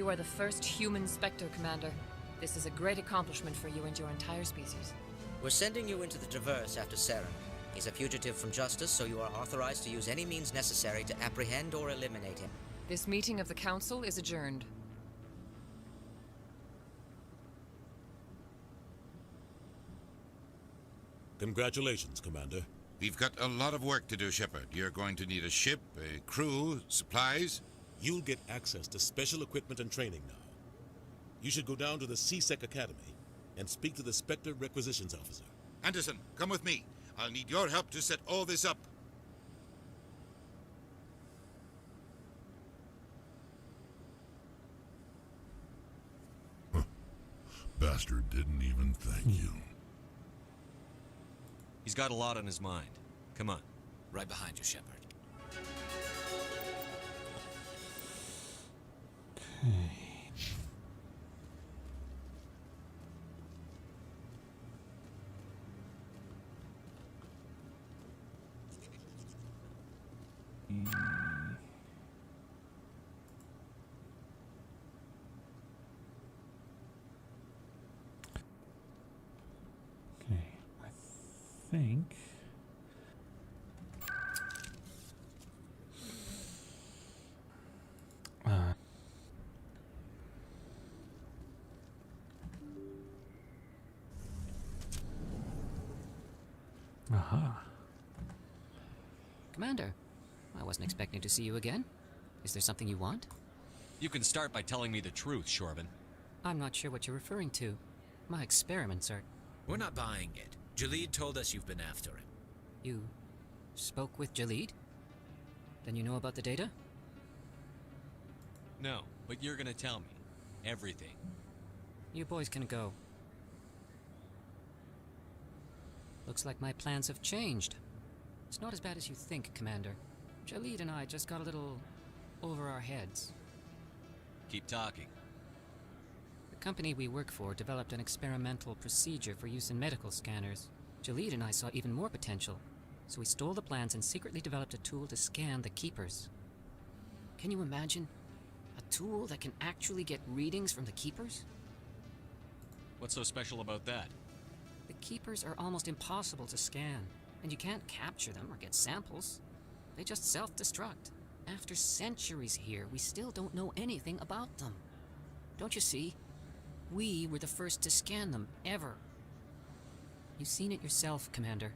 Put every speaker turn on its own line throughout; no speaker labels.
You are the first human Spectre, Commander. This is a great accomplishment for you and your entire species.
We're sending you into the Traverse after Saren. He's a fugitive from justice, so you are authorized to use any means necessary to apprehend or eliminate him.
This meeting of the Council is adjourned.
Congratulations, Commander.
We've got a lot of work to do, Shepard. You're going to need a ship, a crew, supplies.
You'll get access to special equipment and training now. You should go down to the C-Sec Academy and speak to the Spectre Requisitions Officer.
Anderson, come with me. I'll need your help to set all this up.
Bastard didn't even thank you.
He's got a lot on his mind. Come on.
Right behind you, Shepard.
Okay, I think. Aha.
Commander, I wasn't expecting to see you again. Is there something you want?
You can start by telling me the truth, Shorban.
I'm not sure what you're referring to. My experiments are...
We're not buying it. Jalid told us you've been after him.
You spoke with Jalid? Then you know about the data?
No, but you're gonna tell me. Everything.
You boys can go. Looks like my plans have changed. It's not as bad as you think, Commander. Jalid and I just got a little over our heads.
Keep talking.
The company we work for developed an experimental procedure for use in medical scanners. Jalid and I saw even more potential, so we stole the plans and secretly developed a tool to scan the Keepers. Can you imagine? A tool that can actually get readings from the Keepers?
What's so special about that?
The Keepers are almost impossible to scan, and you can't capture them or get samples. They just self-destruct. After centuries here, we still don't know anything about them. Don't you see? We were the first to scan them, ever. You've seen it yourself, Commander.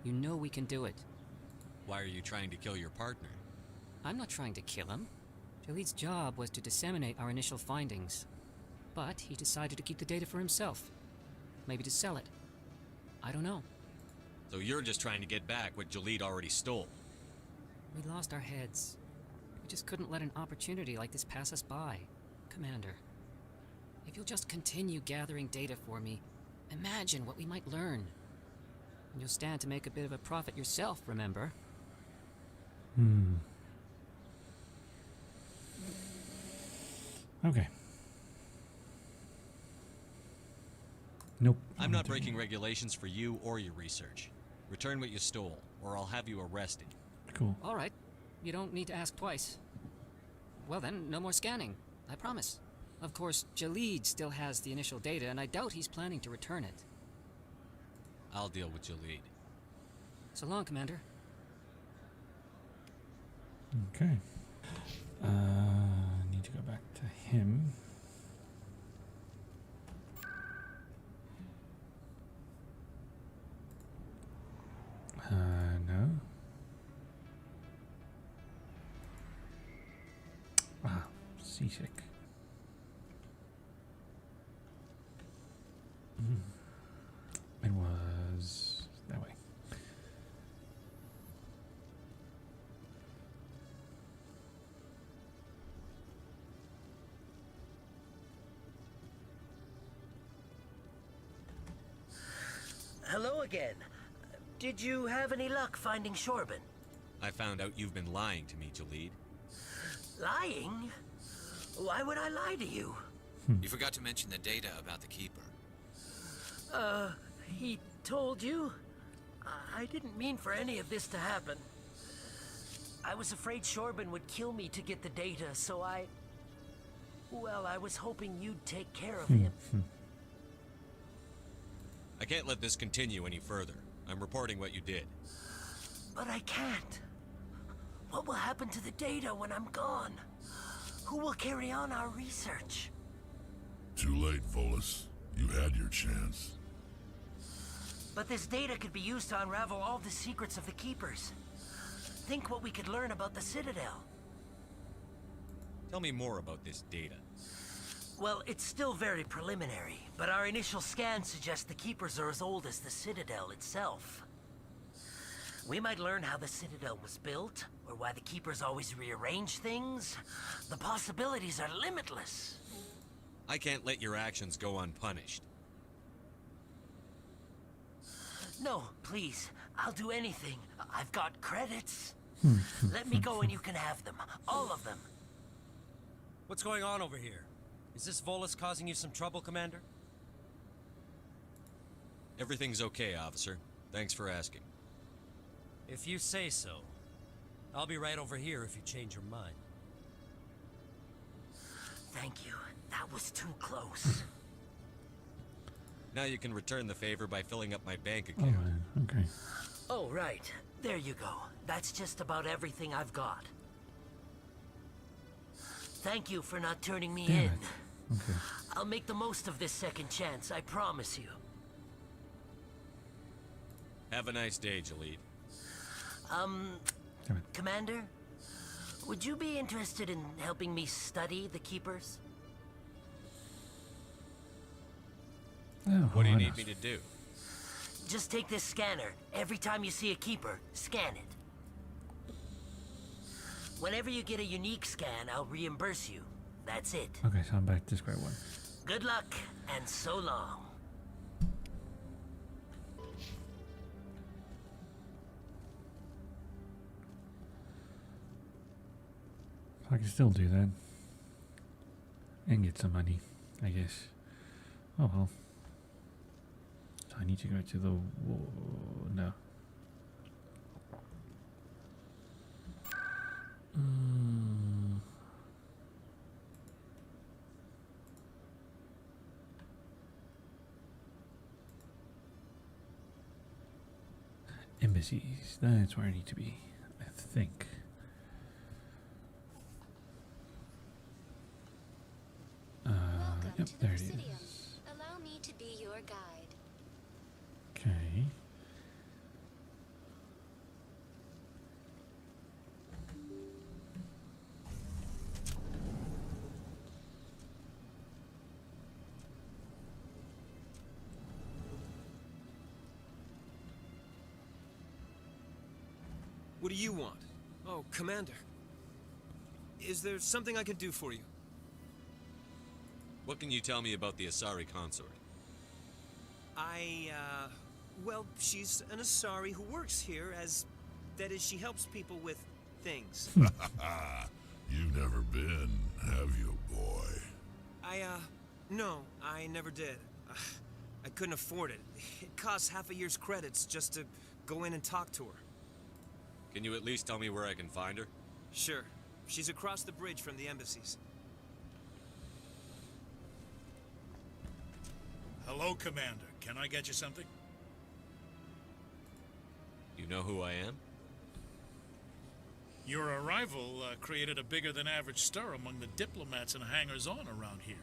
You know we can do it.
Why are you trying to kill your partner?
I'm not trying to kill him. Jalid's job was to disseminate our initial findings. But he decided to keep the data for himself. Maybe to sell it. I don't know.
So you're just trying to get back what Jalid already stole.
We lost our heads. We just couldn't let an opportunity like this pass us by. Commander, if you'll just continue gathering data for me, imagine what we might learn. And you'll stand to make a bit of a profit yourself, remember?
Okay. Nope.
I'm not breaking regulations for you or your research. Return what you stole, or I'll have you arrested.
Cool.
All right. You don't need to ask twice. Well then, no more scanning. I promise. Of course, Jalid still has the initial data, and I doubt he's planning to return it.
I'll deal with Jalid.
So long, Commander.
Okay. Need to go back to him. No. Ah, seasick. It was that way.
Hello again. Did you have any luck finding Shorban?
I found out you've been lying to me, Jalid.
Lying? Why would I lie to you?
You forgot to mention the data about the Keeper.
He told you? I didn't mean for any of this to happen. I was afraid Shorban would kill me to get the data, so I... Well, I was hoping you'd take care of him.
I can't let this continue any further. I'm reporting what you did.
But I can't. What will happen to the data when I'm gone? Who will carry on our research?
Too late, Volus. You had your chance.
But this data could be used to unravel all the secrets of the Keepers. Think what we could learn about the Citadel.
Tell me more about this data.
Well, it's still very preliminary, but our initial scans suggest the Keepers are as old as the Citadel itself. We might learn how the Citadel was built, or why the Keepers always rearrange things. The possibilities are limitless.
I can't let your actions go unpunished.
No, please. I'll do anything. I've got credits. Let me go and you can have them. All of them.
What's going on over here? Is this Volus causing you some trouble, Commander?
Everything's okay, officer. Thanks for asking.
If you say so. I'll be right over here if you change your mind.
Thank you. That was too close.
Now you can return the favor by filling up my bank
Oh,
account.
man. Okay.
Oh, right. There you go. That's just about everything I've got. Thank you for not turning me
Damn
in.
it. Okay.
I'll make the most of this second chance, I promise you.
Have a nice day, Jalid.
Damn it.
Commander? Would you be interested in helping me study the Keepers?
Oh,
What do you
why
need
not?
me to do?
Just take this scanner. Every time you see a Keeper, scan it. Whenever you get a unique scan, I'll reimburse you. That's it.
Okay, so I'm back to square one.
Good luck, and so long.
I can still do that. And get some money, I guess. Oh well. So I need to go to the... No. Embassies. That's where I need to be, I think. Yep, there it is.
Allow me to be your guide.
Okay.
What do you want? Oh, Commander. Is there something I can do for you?
What can you tell me about the Asari consort?
Well, she's an Asari who works here as... That is, she helps people with things.
You've never been, have you, boy?
No, I never did. I couldn't afford it. It costs half a year's credits just to go in and talk to her.
Can you at least tell me where I can find her?
Sure. She's across the bridge from the embassies.
Hello, Commander. Can I get you something?
You know who I am?
Your arrival created a bigger-than-average stir among the diplomats and hangers-on around here.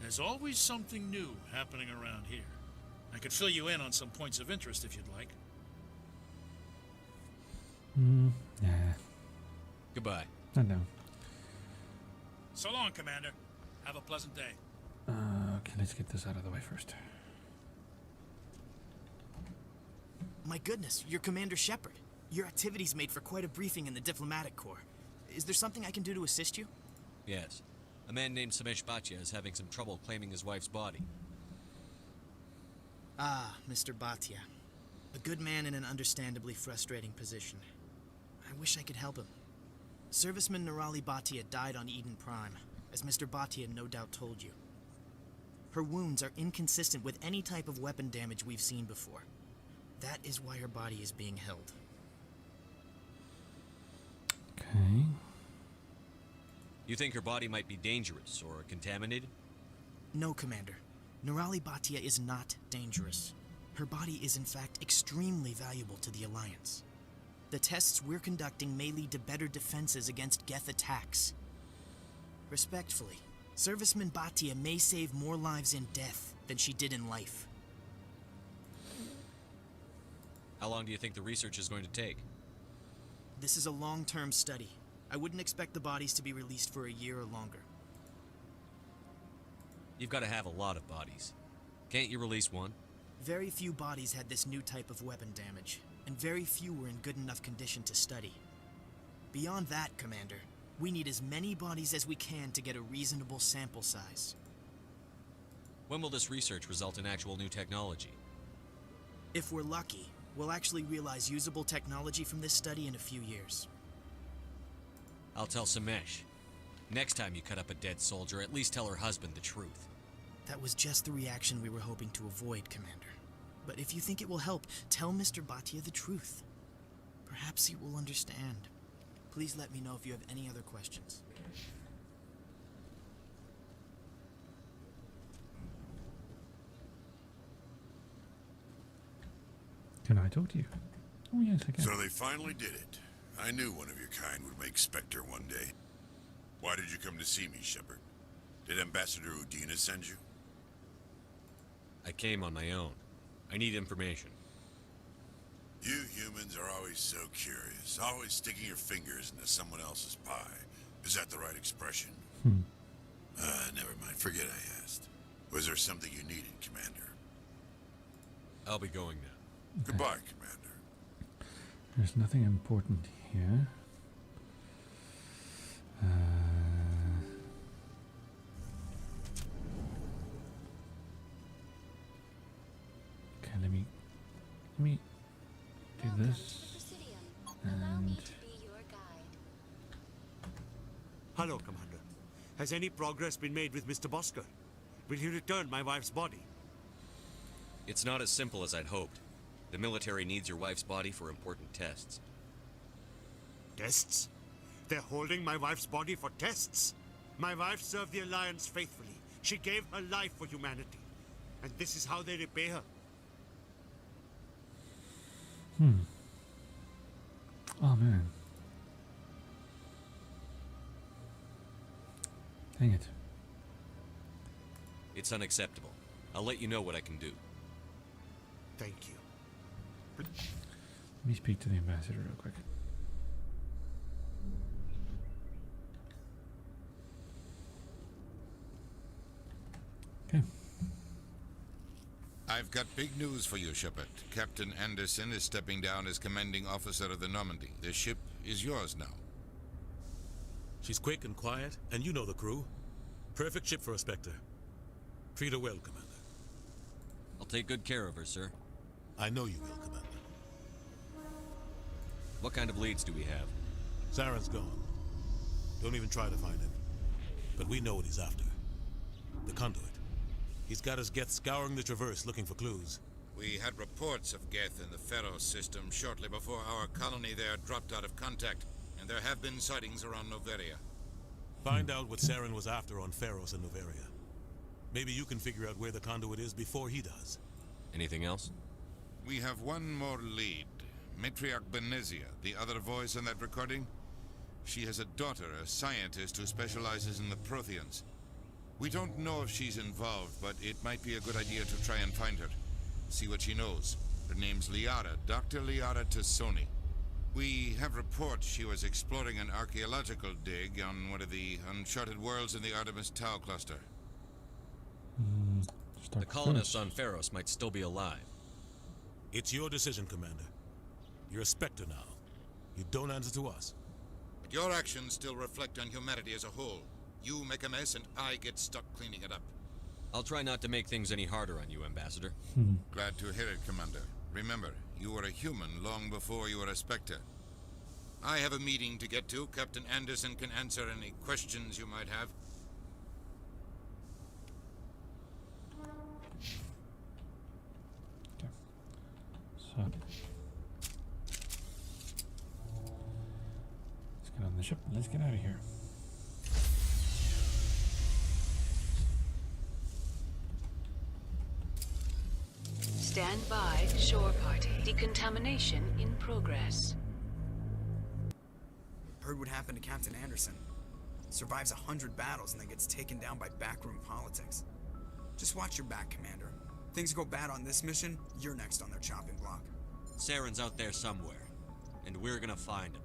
There's always something new happening around here. I could fill you in on some points of interest if you'd like.
Nah.
Goodbye.
I know.
So long, Commander. Have a pleasant day.
Okay, let's get this out of the way first.
My goodness, you're Commander Shepard. Your activities made for quite a briefing in the diplomatic corps. Is there something I can do to assist you?
Yes. A man named Samesh Bhatia is having some trouble claiming his wife's body.
Ah, Mr. Bhatia. A good man in an understandably frustrating position. I wish I could help him. Serviceman Nirali Bhatia died on Eden Prime, as Mr. Bhatia no doubt told you. Her wounds are inconsistent with any type of weapon damage we've seen before. That is why her body is being held.
Okay.
You think her body might be dangerous or contaminated?
No, Commander. Nerali Bhatia is not dangerous. Her body is in fact extremely valuable to the Alliance. The tests we're conducting may lead to better defenses against Geth attacks. Respectfully, Serviceman Bhatia may save more lives in death than she did in life.
How long do you think the research is going to take?
This is a long-term study. I wouldn't expect the bodies to be released for a year or longer.
You've got to have a lot of bodies. Can't you release one?
Very few bodies had this new type of weapon damage, and very few were in good enough condition to study. Beyond that, Commander, we need as many bodies as we can to get a reasonable sample size.
When will this research result in actual new technology?
If we're lucky, we'll actually realize usable technology from this study in a few years.
I'll tell Samesh. Next time you cut up a dead soldier, at least tell her husband the truth.
That was just the reaction we were hoping to avoid, Commander. But if you think it will help, tell Mr. Bhatia the truth. Perhaps he will understand. Please let me know if you have any other questions.
Can I talk to you? Oh, yes, I can.
So they finally did it. I knew one of your kind would make Spectre one day. Why did you come to see me, Shepard? Did Ambassador Udina send you?
I came on my own. I need information.
You humans are always so curious, always sticking your fingers into someone else's pie. Is that the right expression? Never mind. Forget I asked. Was there something you needed, Commander?
I'll be going now.
Okay.
Goodbye, Commander.
There's nothing important here. Okay, let me do this. And
Hello, Commander. Has any progress been made with Mr. Bosker? Will he return my wife's body?
It's not as simple as I'd hoped. The military needs your wife's body for important tests.
Tests? They're holding my wife's body for tests? My wife served the Alliance faithfully. She gave her life for humanity. And this is how they repay her.
Oh, man. Dang it.
It's unacceptable. I'll let you know what I can do.
Thank you.
Let me speak to the ambassador real quick. Okay.
I've got big news for you, Shepard. Captain Anderson is stepping down as commanding officer of the Normandy. The ship is yours now.
She's quick and quiet, and you know the crew. Perfect ship for a Spectre. Treat her well, Commander.
I'll take good care of her, sir.
I know you will, Commander.
What kind of leads do we have?
Saren's gone. Don't even try to find him. But we know what he's after. The conduit. He's got us Geth scouring the Traverse looking for clues.
We had reports of Geth in the Pharos system shortly before our colony there dropped out of contact, and there have been sightings around Noveria.
Find out what Saren was after on Pharos and Noveria. Maybe you can figure out where the conduit is before he does.
Anything else?
We have one more lead. Matriarch Benezia, the other voice in that recording. She has a daughter, a scientist who specializes in the Protheans. We don't know if she's involved, but it might be a good idea to try and find her. See what she knows. Her name's Liara, Dr. Liara Tassoni. We have reports she was exploring an archaeological dig on one of the uncharted worlds in the Artemis Tau cluster.
The colonists on Pharos might still be alive.
It's your decision, Commander. You're a Spectre now. You don't answer to us.
But your actions still reflect on humanity as a whole. You make a mess and I get stuck cleaning it up.
I'll try not to make things any harder on you, Ambassador.
Glad to hear it, Commander. Remember, you were a human long before you were a Spectre. I have a meeting to get to. Captain Anderson can answer any questions you might have.
Okay. So let's get on the ship and let's get out of here.
Stand by, shore party. Decontamination in progress.
Heard what happened to Captain Anderson. Survives 100 battles and then gets taken down by backroom politics. Just watch your back, Commander. Things go bad on this mission, you're next on their chopping block.
Saren's out there somewhere, and we're gonna find him.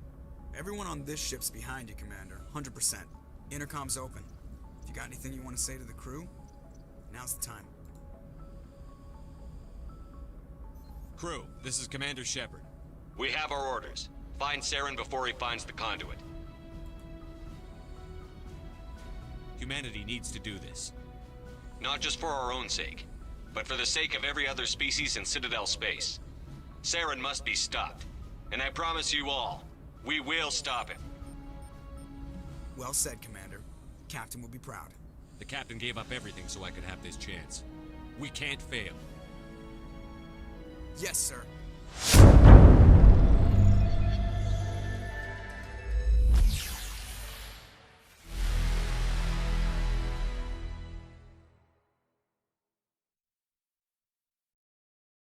Everyone on this ship's behind you, Commander. 100%. Intercom's open. If you got anything you want to say to the crew, now's the time.
Crew, this is Commander Shepard. We have our orders. Find Saren before he finds the conduit. Humanity needs to do this. Not just for our own sake, but for the sake of every other species in Citadel space. Saren must be stopped. And I promise you all, we will stop him.
Well said, Commander. Captain will be proud.
The captain gave up everything so I could have this chance. We can't fail.
Yes, sir.